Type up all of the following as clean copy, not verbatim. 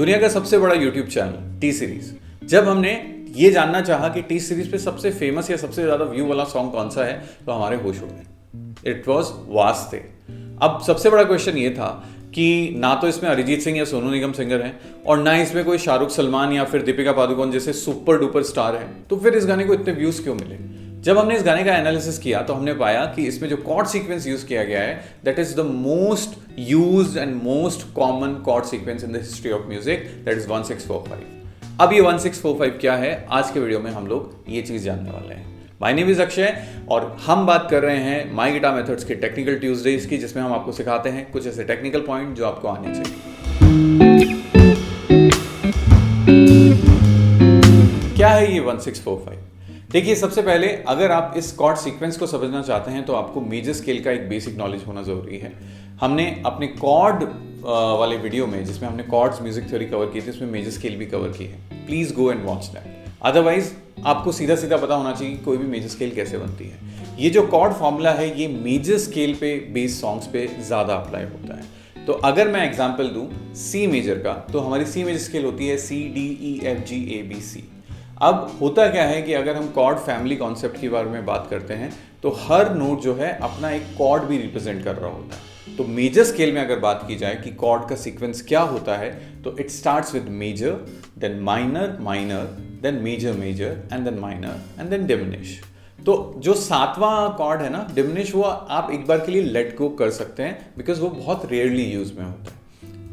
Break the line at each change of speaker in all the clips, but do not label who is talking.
दुनिया का सबसे बड़ा यूट्यूब चैनल टी सीरीज। जब हमने ये जानना चाहा कि टी सीरीज पे सबसे फेमस या सबसे ज्यादा व्यू वाला सॉन्ग कौन सा है, तो हमारे होश उड़ गए। इट वॉज वास्ते। अब सबसे बड़ा क्वेश्चन ये था कि ना तो इसमें अरिजीत सिंह या सोनू निगम सिंगर हैं और ना इसमें कोई शाहरुख सलमान या फिर दीपिका पादुकोण जैसे सुपर डुपर स्टार हैं, तो फिर इस गाने को इतने व्यूज क्यों मिले। जब हमने इस गाने का एनालिसिस किया तो हमने पाया कि इसमें जो कॉर्ड सीक्वेंस यूज किया गया है that is the most used and most common chord sequence in the history of music, that is 1645। अब ये 1645 क्या है, आज के वीडियो में हम लोग ये चीज जानने वाले हैं। माय नेम इज अक्षय और हम बात कर रहे हैं माय गिटार मेथड्स के टेक्निकल ट्यूजडेज की, जिसमें हम आपको सिखाते हैं कुछ ऐसे टेक्निकल पॉइंट जो आपको आने चाहिए। क्या है ये 1645? देखिए, सबसे पहले अगर आप इस कॉर्ड सीक्वेंस को समझना चाहते हैं तो आपको मेजर स्केल का एक बेसिक नॉलेज होना जरूरी है। हमने अपने कॉर्ड वाले वीडियो में, जिसमें हमने कॉर्ड्स म्यूजिक थ्योरी कवर की थी, उसमें मेजर स्केल भी कवर की है। Please go and watch that. Otherwise आपको सीधा सीधा पता होना चाहिए कोई भी मेजर स्केल कैसे बनती है। ये जो कॉर्ड फॉर्मूला है ये मेजर स्केल पे बेस सॉन्ग्स पे ज्यादा अप्लाई होता है। तो अगर मैं एग्जांपल दूं सी मेजर का, तो हमारी सी मेजर स्केल होती है C D E F G A B C. अब होता क्या है कि अगर हम कॉर्ड फैमिली कॉन्सेप्ट के बारे में बात करते हैं तो हर नोट जो है अपना एक कॉर्ड भी रिप्रेजेंट कर रहा होता है। तो मेजर स्केल में अगर बात की जाए कि कॉर्ड का सीक्वेंस क्या होता है, तो it starts with major, then minor minor, then major major and then minor and then diminish. तो जो सातवां कॉर्ड है ना, डिमिनिश, वो आप एक बार के लिए लेट गो कर सकते हैं बिकॉज वो बहुत रेयरली यूज में होता है।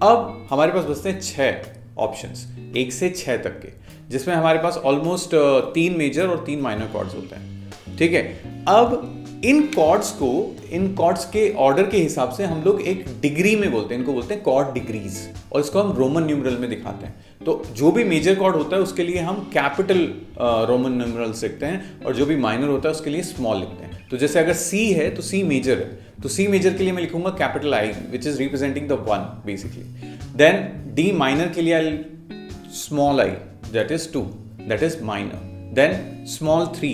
अब हमारे पास बचते हैं 6 ऑप्शंस, 1 से 6 तक के, जिसमें हमारे पास ऑलमोस्ट 3 मेजर और 3 माइनर कॉर्ड्स होते हैं। ठीक है, अब इन कॉर्ड्स के ऑर्डर के हिसाब से हम लोग एक डिग्री में बोलते हैं, इनको बोलते हैं कॉर्ड डिग्रीज, और इसको हम रोमन न्यूमरल में दिखाते हैं। तो जो भी मेजर कॉर्ड होता है उसके लिए हम कैपिटल रोमन न्यूमरल लिखते हैं, और जो भी माइनर होता है उसके लिए स्मॉल लिखते हैं। तो जैसे अगर सी है तो सी मेजर है, तो सी मेजर के लिए मैं लिखूंगा capital I, which is representing the 1 basically. Then D minor के लिए small I, that is 2, that is minor, then small 3,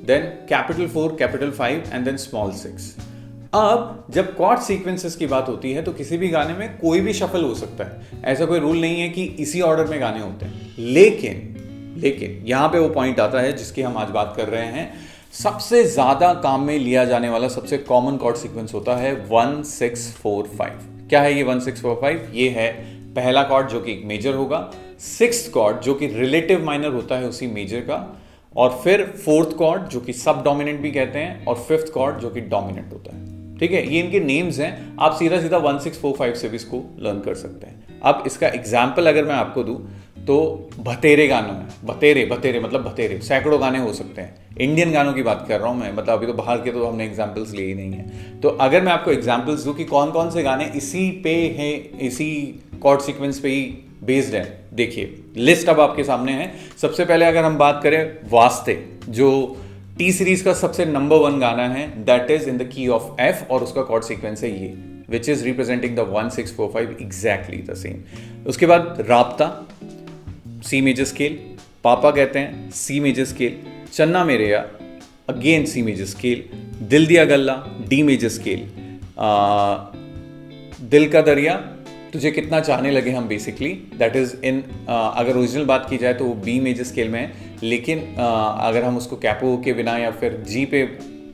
then capital 4, capital 5 and then small 6। अब जब कॉर्ड सीक्वेंसेस की बात होती है तो किसी भी गाने में कोई भी शफल हो सकता है, ऐसा कोई रूल नहीं है कि इसी ऑर्डर में गाने होते हैं। लेकिन यहां पे वो पॉइंट आता है जिसकी हम आज बात कर रहे हैं। सबसे ज्यादा काम में लिया जाने वाला सबसे कॉमन कॉर्ड सीक्वेंस होता है 1645। क्या है ये 1645? ये है पहला कॉर्ड जो कि एक मेजर होगा, 6th कॉर्ड जो कि रिलेटिव माइनर होता है उसी मेजर का, और फिर 4th कॉर्ड जो कि सब डोमिनेंट भी कहते हैं, और 5th कॉर्ड जो कि डोमिनेंट होता है। ठीक है, ये इनके नेम्स हैं। आप सीधा सीधा 1645 से भी इसको लर्न कर सकते हैं। अब इसका एग्जाम्पल अगर मैं आपको दूं तो भतेरे गानों में, भतेरे मतलब भतेरे सैकड़ों गाने हो सकते हैं। इंडियन गानों की बात कर रहा हूं मैं, मतलब अभी तो बाहर के तो हमने एग्जाम्पल्स लिए ही नहीं है। तो अगर मैं आपको एग्जाम्पल्स दूं कि कौन कौन से गाने इसी पे हैं, इसी कॉर्ड सीक्वेंस पे ही बेस्ड है, देखिए लिस्ट अब आपके सामने है। सबसे पहले अगर हम बात करें वास्ते, जो टी सीरीज का सबसे नंबर 1 गाना है, that is in the key of F, और उसका कॉर्ड सीक्वेंस है ये, विच is representing the 1645, exactly the same. उसके बाद राब्ता, सी मेजर स्केल, पापा कहते हैं सी major scale, Channa Mereya again सी मेजर स्केल, दिल दिया गल्ला डी मेजर स्केल, दिल का दरिया तुझे कितना चाहने लगे हम, बेसिकली दैट इज इन, अगर ओरिजिनल बात की जाए तो वो बी मेजर स्केल में है, लेकिन अगर हम उसको कैपो के बिना या फिर जी पे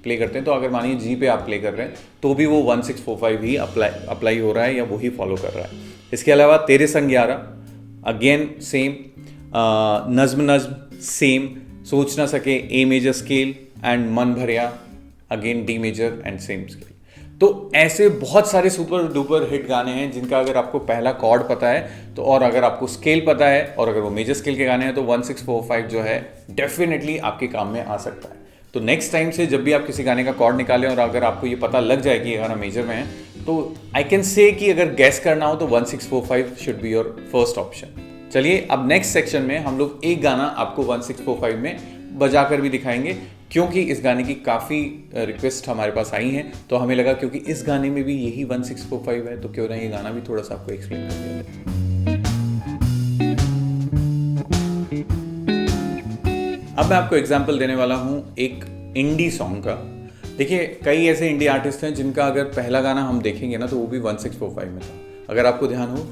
प्ले करते हैं, तो अगर मानिए जी पे आप प्ले कर रहे हैं तो भी वो 1645 ही अप्लाई हो रहा है या वही फॉलो कर रहा है। इसके अलावा तेरे संग यारा अगेन सेम, नज्म सेम, सोच ना सके ए major scale, and Mann Bharrya again D major and same scale. तो ऐसे बहुत सारे सुपर डुपर हिट गाने हैं जिनका अगर आपको पहला कॉर्ड पता है तो, और अगर आपको स्केल पता है, और अगर वो मेजर स्केल के गाने हैं, तो 1645 जो है डेफिनेटली आपके काम में आ सकता है। तो नेक्स्ट टाइम से जब भी आप किसी गाने का कॉर्ड निकालें और अगर आपको ये पता लग जाए कि ये गाना मेजर में है, तो आई कैन से कि अगर गैस करना हो तो 1645 should be your first option. चलिए अब नेक्स्ट सेक्शन में हम लोग एक गाना आपको 1645 में बजाकर भी दिखाएंगे, क्योंकि इस गाने की काफ़ी रिक्वेस्ट हमारे पास आई हैं, तो हमें लगा क्योंकि इस गाने में भी यही 1645 है, तो क्यों ना ये गाना भी थोड़ा सा आपको एक्सप्लेन कर दिया जाए। अब मैं आपको एग्जांपल देने वाला हूँ एक इंडी सॉन्ग का। देखिए, कई ऐसे इंडी आर्टिस्ट हैं जिनका अगर पहला गाना हम देखेंगे ना तो वो भी 1645 में था। अगर आपको ध्यान हो,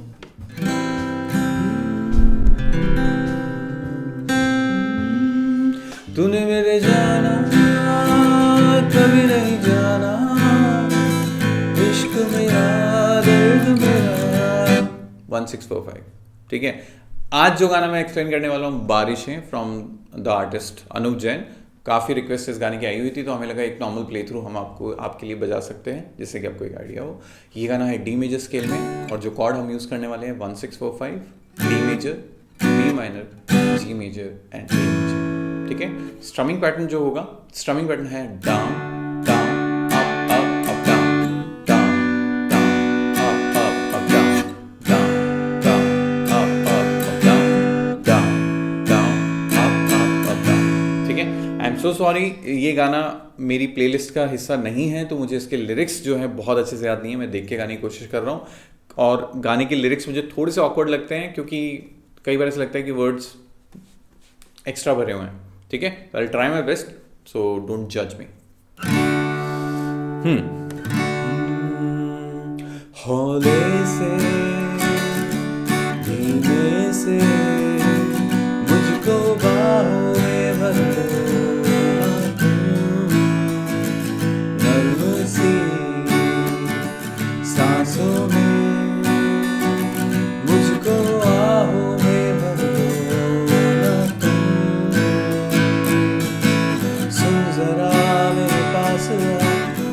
तूने मेरे जाना कभी नहीं जाना, इश्क मेरा दर्द मेरा। 1645, ठीक है। आज जो गाना मैं एक्सप्लेन करने वाला हूँ Baarishein, from the artist Anoop Jain. काफ़ी रिक्वेस्ट इस गाने की आई हुई थी, तो हमें लगा एक नॉर्मल प्ले थ्रू हम आपके लिए बजा सकते हैं, जिससे कि आपको एक आइडिया हो। ये गाना है डी मेजर स्केल में, और जो कॉर्ड हम यूज़ करने वाले हैं 1645, D major, B minor, G major and A major, ठीक है। स्ट्रमिंग पैटर्न जो होगा, स्ट्रमिंग पैटर्न है down down up up up down down down up up up down down down up up up down down down up up up down, ठीक है। I am so sorry, ये गाना मेरी playlist का हिस्सा नहीं है, तो मुझे इसके लिरिक्स जो है बहुत अच्छे से याद नहीं है। मैं देख के गाने की कोशिश कर रहा हूँ, और गाने के लिरिक्स मुझे थोड़े से ऑकवर्ड लगते हैं, क्योंकि कई बार ऐसा लगता है कि वर्ड्स एक्स्ट्रा भरे हुए हैं, ठीक है। I try my best, so don't जज मी। हौले से धीमे से मुझको बाहों में भर लो, नर्म सी सांसों में मुझको आहों में भर लो ना तुम। सुन जरा मेरे पास आ,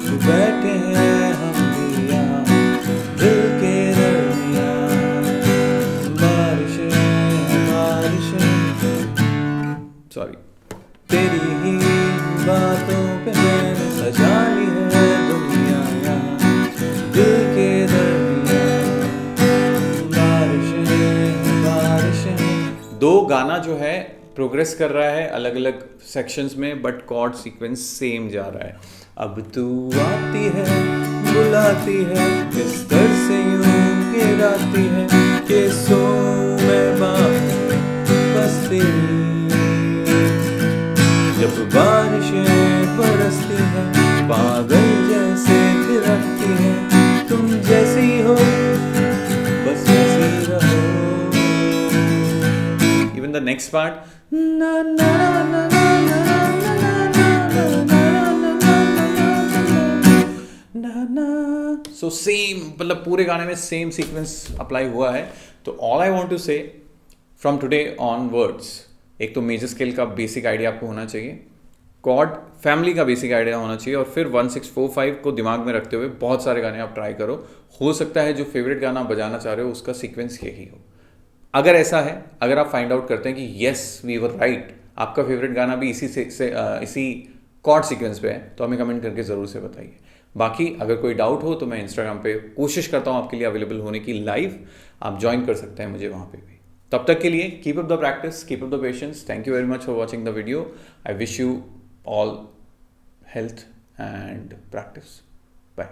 तू बैठे हैं हम भी यहाँ दिल के दरमियाँ। बारिशें सॉरी, तेरी ही बातों पे मैंने सजा ली है दुनिया यहाँ दिल के दरमियाँ। बारिशें दो गाना जो है प्रोग्रेस कर रहा है अलग अलग सेक्शंस में, बट कॉर्ड सीक्वेंस सेम जा रहा है। अब तू आती है बुलाती है, बिस्तर से यूं गिराती है कि सो मैं बस तेरी। जब बारिशें बरसती हैं पागल जैसे थिरकती हैं, तुम जैसी हो बस वैसी रहो। इवन द नेक्स्ट पार्ट ना ना ना सो सेम, मतलब पूरे गाने में सेम सीक्वेंस अप्लाई हुआ है। तो ऑल आई वांट टू से फ्रॉम टुडे ऑनवर्ड्स, एक तो मेजर स्केल का बेसिक आइडिया आपको होना चाहिए, कॉर्ड फैमिली का बेसिक आइडिया होना चाहिए, और फिर 1645 को दिमाग में रखते हुए बहुत सारे गाने आप ट्राई करो। हो सकता है जो फेवरेट गाना बजाना चाह रहे हो उसका सीक्वेंस यही हो। अगर ऐसा है, अगर आप फाइंड आउट करते हैं कि येस वी वर राइट, आपका फेवरेट गाना भी इसी कॉर्ड सीक्वेंस पे है, तो हमें कमेंट करके ज़रूर से बताइए। बाकी अगर कोई डाउट हो तो मैं इंस्टाग्राम पे कोशिश करता हूँ आपके लिए अवेलेबल होने की लाइव, आप ज्वाइन कर सकते हैं मुझे वहाँ पे भी। तब तक के लिए keep up the practice, keep up the patience. Thank you very much for watching the video. I wish you all health and practice. Bye.